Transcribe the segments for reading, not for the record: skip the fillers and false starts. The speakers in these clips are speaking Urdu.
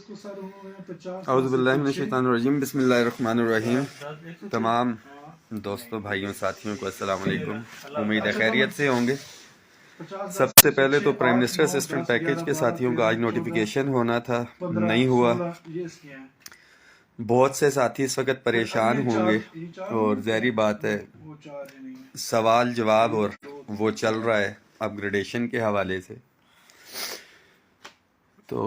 اعوذ باللہ من الشیطان الرجیم، بسم اللہ الرحمن الرحیم۔ تمام دوستوں، بھائیوں، ساتھیوں کو السلام علیکم۔ امید ہے خیریت سے ہوں گے۔ سب سے پہلے تو پرائم منسٹر اسسٹنٹ پیکیج کے ساتھیوں کا آج نوٹیفیکیشن ہونا تھا، نہیں ہوا۔ بہت سے ساتھی اس وقت پریشان ہوں گے، اور ظاہری بات ہے سوال جواب اور وہ چل رہا ہے اپ گریڈیشن کے حوالے سے۔ تو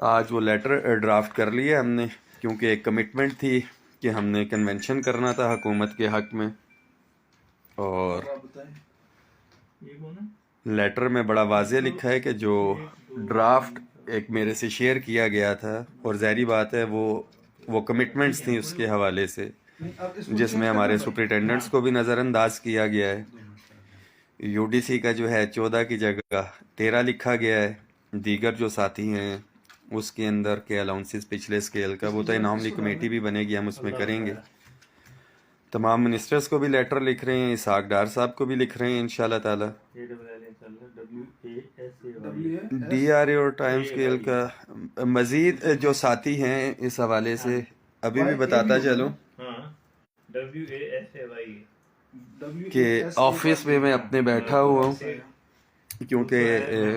آج وہ لیٹر ڈرافٹ کر لیا ہم نے، کیونکہ ایک کمٹمنٹ تھی کہ ہم نے کنونشن کرنا تھا حکومت کے حق میں، اور لیٹر میں بڑا واضح لکھا ہے کہ جو ڈرافٹ ایک میرے سے شیئر کیا گیا تھا، اور ظاہری بات ہے وہ کمٹمنٹس تھیں اس کے حوالے سے، جس میں ہمارے سپرنٹینڈنٹس کو بھی نظر انداز کیا گیا ہے۔ یو ڈی سی کا جو ہے 14 کی جگہ 13 لکھا گیا ہے۔ دیگر جو ساتھی ہیں اس کے اندر کے الاؤنسز پچھلے اسکیل کا، وہ تو اناملی کمیٹی بھی بنے گی، ہم اس میں کریں گے۔ تمام منسٹرز کو بھی لیٹر لکھ رہے ہیں، اسحاق ڈار صاحب کو بھی لکھ رہے ہیں انشاءاللہ تعالی۔ ڈی آر اے اور ٹائم اسکیل کا مزید جو ساتھی ہیں اس حوالے سے ابھی بھی بتاتا چلوں کہ آفس میں اپنے بیٹھا ہوا ہوں، کیونکہ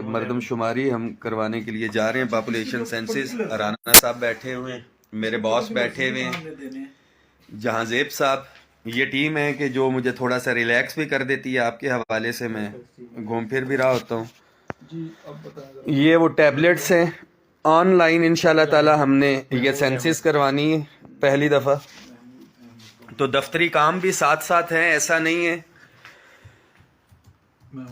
مردم شماری ہم کروانے کے لیے جا رہے ہیں، پاپولیشن سینسس۔ رانا صاحب بیٹھے ہوئے ہیں، میرے باس بیٹھے ہوئے ہیں، جہاں زیب صاحب۔ یہ ٹیم ہے کہ جو مجھے تھوڑا سا ریلیکس بھی کر دیتی ہے آپ کے حوالے سے، میں گھوم پھر بھی رہا ہوتا ہوں۔ یہ وہ ٹیبلٹس ہیں، آن لائن انشاءاللہ تعالی ہم نے یہ سینسس کروانی ہے پہلی دفعہ، تو دفتری کام بھی ساتھ ساتھ ہیں، ایسا نہیں ہے۔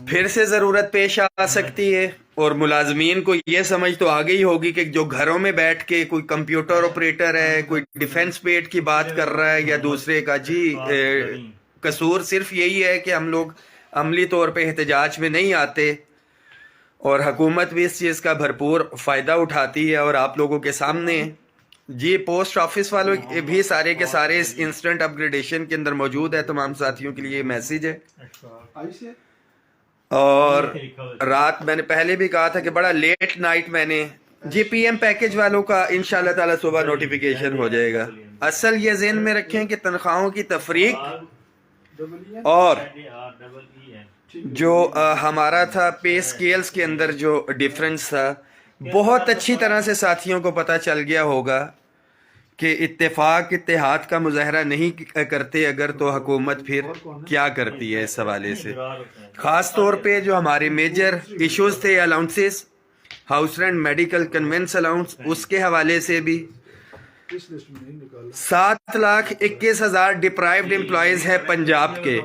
پھر سے ضرورت پیش آ سکتی ہے، اور ملازمین کو یہ سمجھ تو آ گئی ہوگی کہ جو گھروں میں بیٹھ کے کوئی کمپیوٹر آپریٹر ہے، کوئی ڈیفنس پیڈ کی بات کر رہا ہے یا دوسرے کا، جی قصور صرف یہی ہے کہ ہم لوگ عملی طور پہ احتجاج میں نہیں آتے، اور حکومت بھی اس چیز کا بھرپور فائدہ اٹھاتی ہے، اور آپ لوگوں کے سامنے جی پوسٹ آفس والوں بھی سارے کے سارے اس انسٹنٹ اپ گریڈیشن کے اندر موجود ہے۔ تمام ساتھیوں کے لیے یہ میسیج ہے۔ اور رات میں نے پہلے بھی کہا تھا کہ بڑا لیٹ نائٹ میں نے جی پی ایم پیکج والوں کا انشاءاللہ تعالی صبح نوٹیفیکیشن ہو جائے گا۔ اصل یہ ذہن میں رکھیں کہ تنخواہوں کی تفریق اور جو ہمارا تھا پے سکیلز کے اندر جو ڈیفرنس تھا، بہت اچھی طرح سے ساتھیوں کو پتہ چل گیا ہوگا کہ اتفاق اتحاد کا مظاہرہ نہیں کرتے اگر، تو حکومت پھر کیا کرتی ہے اس حوالے سے۔ خاص طور پہ جو ہمارے میجر ایشوز تھے، allowances, house rent, medical, conveyance allowance, اس کے حوالے سے بھی 7,21,000 ڈپرائیوڈ امپلائیز ہے پنجاب کے۔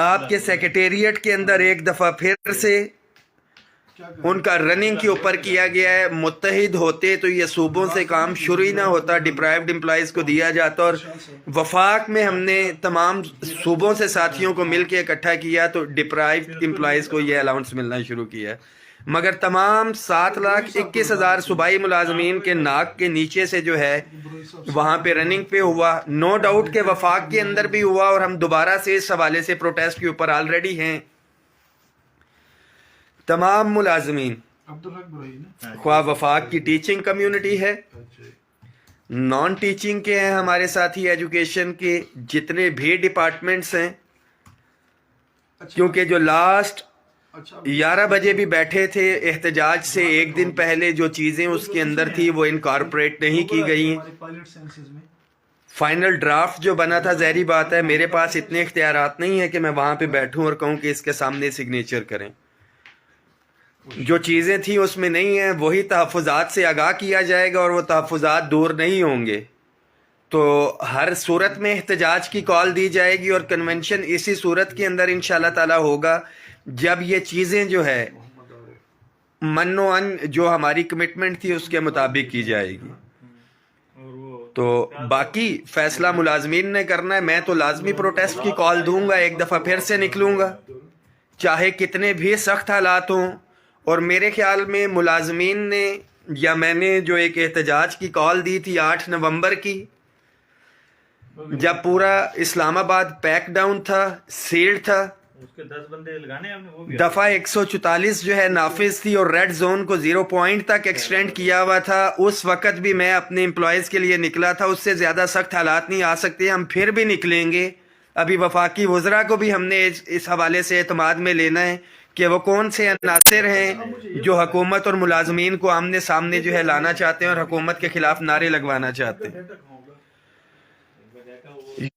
آپ کے سیکریٹریٹ کے اندر ایک دفعہ پھر سے ان کا رننگ کے اوپر کیا گیا ہے۔ متحد ہوتے تو یہ صوبوں سے کام شروع ہی نہ ہوتا، ڈپرائیوڈ امپلائیز کو دیا جاتا، اور وفاق میں ہم نے تمام صوبوں سے ساتھیوں کو مل کے اکٹھا کیا تو ڈپرائیوڈ امپلائیز کو یہ الاؤنس ملنا شروع کیا۔ مگر تمام 7,21,000 صوبائی ملازمین کے ناک کے نیچے سے جو ہے وہاں پہ رننگ پہ ہوا، نو ڈاؤٹ کہ وفاق کے اندر بھی ہوا، اور ہم دوبارہ سے اس حوالے سے پروٹیسٹ کے اوپر آلریڈی ہیں۔ تمام ملازمین، خواہ وفاق کی ٹیچنگ کمیونٹی ہے، نان ٹیچنگ کے ہیں ہمارے ساتھی، ایجوکیشن کے جتنے بھی ڈپارٹمنٹس ہیں، کیونکہ جو لاسٹ 11 بجے بھی بیٹھے تھے احتجاج سے ایک دن پہلے، جو چیزیں اس کے اندر تھی وہ انکارپوریٹ نہیں کی گئی۔ فائنل ڈرافٹ جو بنا تھا، ظاہری بات ہے میرے پاس اتنے اختیارات نہیں ہیں کہ میں وہاں پہ بیٹھوں اور کہوں کہ اس کے سامنے سگنیچر کریں۔ جو چیزیں تھیں اس میں نہیں ہیں، وہی تحفظات سے آگاہ کیا جائے گا، اور وہ تحفظات دور نہیں ہوں گے۔ تو ہر صورت میں احتجاج کی کال دی جائے گی، اور کنونشن اسی صورت کے اندر انشاءاللہ تعالی ہوگا جب یہ چیزیں جو ہے من و ان جو ہماری کمٹمنٹ تھی اس کے مطابق کی جائے گی۔ تو باقی فیصلہ ملازمین نے کرنا ہے۔ میں تو لازمی پروٹیسٹ کی کال دوں گا، ایک دفعہ پھر سے نکلوں گا، چاہے کتنے بھی سخت حالات ہوں۔ اور میرے خیال میں ملازمین نے، یا میں نے جو ایک احتجاج کی کال دی تھی 8 نومبر کی، جب پورا اسلام آباد پیک ڈاؤن تھا، سیلڈ تھا، اس کے 10 بندے لگانے ہیں ہم نے، وہ بھی دفعہ 144 جو ہے نافذ تھی اور ریڈ زون کو 0 پوائنٹ تک ایکسٹینڈ کیا ہوا تھا. اس وقت بھی میں اپنے امپلائیز کے لیے نکلا تھا. اس سے زیادہ سخت حالات نہیں آ سکتے. ہم پھر بھی نکلیں گے. ابھی وفاقی وزراء کو بھی ہم نے اس حوالے سے اعتماد میں لینا ہے کہ وہ کون سے عناصر ہیں جو حکومت اور ملازمین کو آمنے سامنے جو ہے لانا چاہتے ہیں اور حکومت کے خلاف نعرے لگوانا چاہتے ہیں.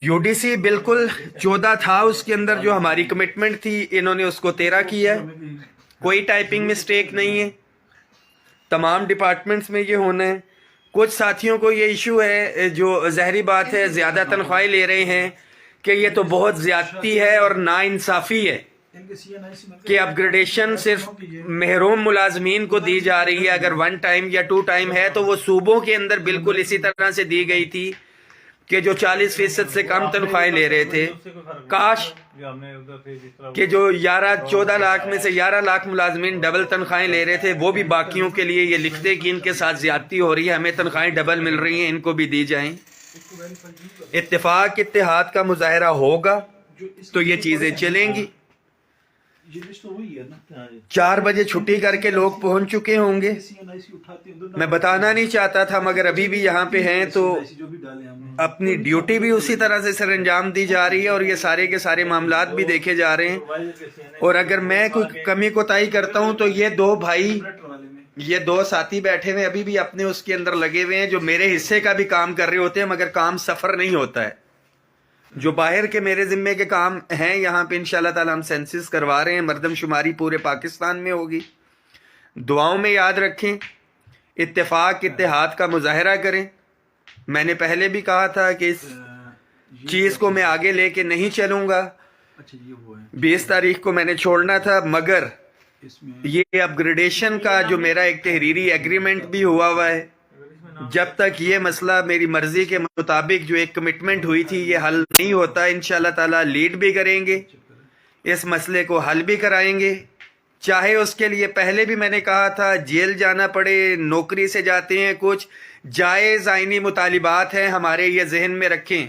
یو ڈی سی بالکل 14 تھا اس کے اندر جو ہماری کمٹمنٹ تھی، انہوں نے اس کو 13 کیا ہے. کوئی ٹائپنگ مسٹیک نہیں ہے. تمام ڈپارٹمنٹس میں یہ ہونا ہے. کچھ ساتھیوں کو یہ ایشو ہے، جو ظاہری بات ہے زیادہ تنخواہیں لے رہے ہیں، کہ یہ تو بہت زیادتی ہے اور ناانصافی ہے کہ اپ گریڈیشن صرف محروم ملازمین کو دی جا رہی ہے. اگر 1 ٹائم یا 2 ٹائم ہے تو وہ صوبوں کے اندر بالکل اسی طرح سے دی گئی تھی کہ جو 40% سے کم تنخواہیں لے رہے تھے. کاش کہ جو 14 لاکھ میں سے 11 لاکھ ملازمین ڈبل تنخواہیں لے رہے تھے وہ بھی باقیوں کے لیے یہ لکھتے کہ ان کے ساتھ زیادتی ہو رہی ہے، ہمیں تنخواہیں ڈبل مل رہی ہیں، ان کو بھی دی جائیں. اتفاق اتحاد کا مظاہرہ ہوگا تو یہ چیزیں چلیں گی. 4 بجے چھٹی کر کے لوگ پہنچ چکے ہوں گے. میں بتانا نہیں چاہتا تھا مگر ابھی بھی یہاں پہ ہیں تو اپنی ڈیوٹی بھی اسی طرح سے سر انجام دی جا رہی ہے اور یہ سارے کے سارے معاملات بھی دیکھے جا رہے ہیں. اور اگر میں کوئی کمی کوتاہی کرتا ہوں تو یہ 2 بھائی، یہ 2 ساتھی بیٹھے ہوئے ابھی بھی اپنے اس کے اندر لگے ہوئے ہیں جو میرے حصے کا بھی کام کر رہے ہوتے ہیں مگر کام سفر نہیں ہوتا ہے. جو باہر کے میرے ذمے کے کام ہیں یہاں پہ انشاءاللہ تعالی ہم سینسس کروا رہے ہیں. مردم شماری پورے پاکستان میں ہوگی. دعاؤں میں یاد رکھیں، اتفاق اتحاد کا مظاہرہ کریں. میں نے پہلے بھی کہا تھا کہ اس چیز کو میں آگے لے کے نہیں چلوں گا. 20 تاریخ کو میں نے چھوڑنا تھا مگر یہ اپ گریڈیشن کا جو میرا ایک تحریری ایگریمنٹ بھی ہوا ہے، جب تک یہ مسئلہ میری مرضی کے مطابق جو ایک کمٹمنٹ ہوئی تھی یہ حل نہیں ہوتا، انشاءاللہ تعالی لیڈ بھی کریں گے، اس مسئلے کو حل بھی کرائیں گے. چاہے اس کے لیے پہلے بھی میں نے کہا تھا جیل جانا پڑے، نوکری سے جاتے ہیں، کچھ جائز آئینی مطالبات ہیں ہمارے، یہ ذہن میں رکھیں.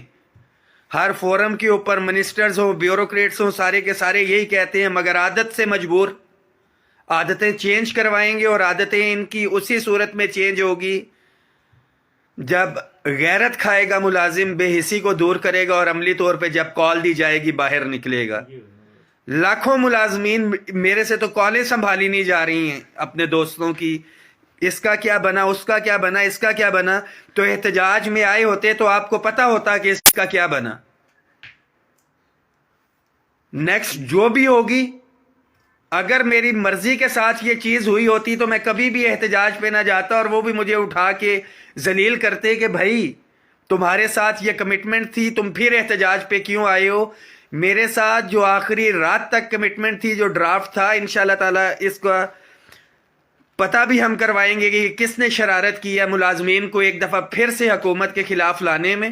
ہر فورم کے اوپر منسٹرز ہوں، بیوروکریٹس ہوں، سارے کے سارے یہی کہتے ہیں مگر عادت سے مجبور. عادتیں چینج کروائیں گے اور عادتیں ان کی اسی صورت میں چینج ہوگی جب غیرت کھائے گا ملازم، بے حسی کو دور کرے گا اور عملی طور پہ جب کال دی جائے گی باہر نکلے گا. لاکھوں ملازمین میرے سے تو کالیں سنبھالی نہیں جا رہی ہیں اپنے دوستوں کی، اس کا کیا بنا، اس کا کیا بنا، اس کا کیا بنا. تو احتجاج میں آئے ہوتے تو آپ کو پتا ہوتا کہ اس کا کیا بنا. نیکسٹ جو بھی ہوگی، اگر میری مرضی کے ساتھ یہ چیز ہوئی ہوتی تو میں کبھی بھی احتجاج پہ نہ جاتا اور وہ بھی مجھے اٹھا کے ذلیل کرتے کہ بھائی تمہارے ساتھ یہ کمٹمنٹ تھی، تم پھر احتجاج پہ کیوں آئے ہو. میرے ساتھ جو آخری رات تک کمٹمنٹ تھی، جو ڈرافٹ تھا، انشاءاللہ تعالی اس کا پتہ بھی ہم کروائیں گے کہ کس نے شرارت کی ہے ملازمین کو ایک دفعہ پھر سے حکومت کے خلاف لانے میں.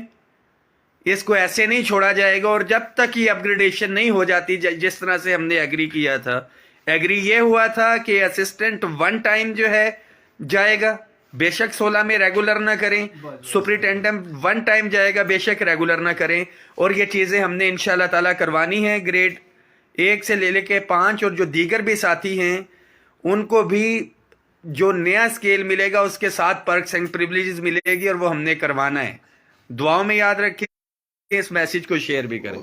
اس کو ایسے نہیں چھوڑا جائے گا. اور جب تک یہ اپ گریڈیشن نہیں ہو جاتی جس طرح سے ہم نے ایگری کیا تھا، ایگری یہ ہوا تھا کہ اسسٹنٹ 1 ٹائم جو ہے جائے گا، بے شک 16 میں ریگولر نہ کریں. سپرنٹینڈنٹ 1 ٹائم جائے گا، بے شک ریگولر نہ کریں. اور یہ چیزیں ہم نے انشاءاللہ تعالی کروانی ہیں. گریڈ 1 سے لے کے 5 اور جو دیگر بھی ساتھی ہیں ان کو بھی جو نیا سکیل ملے گا اس کے ساتھ پرکس اینڈ پریویلیجز ملے گی اور وہ ہم نے کروانا ہے. دعاؤں میں یاد رکھیں، اس میسج کو شیئر بھی کریں.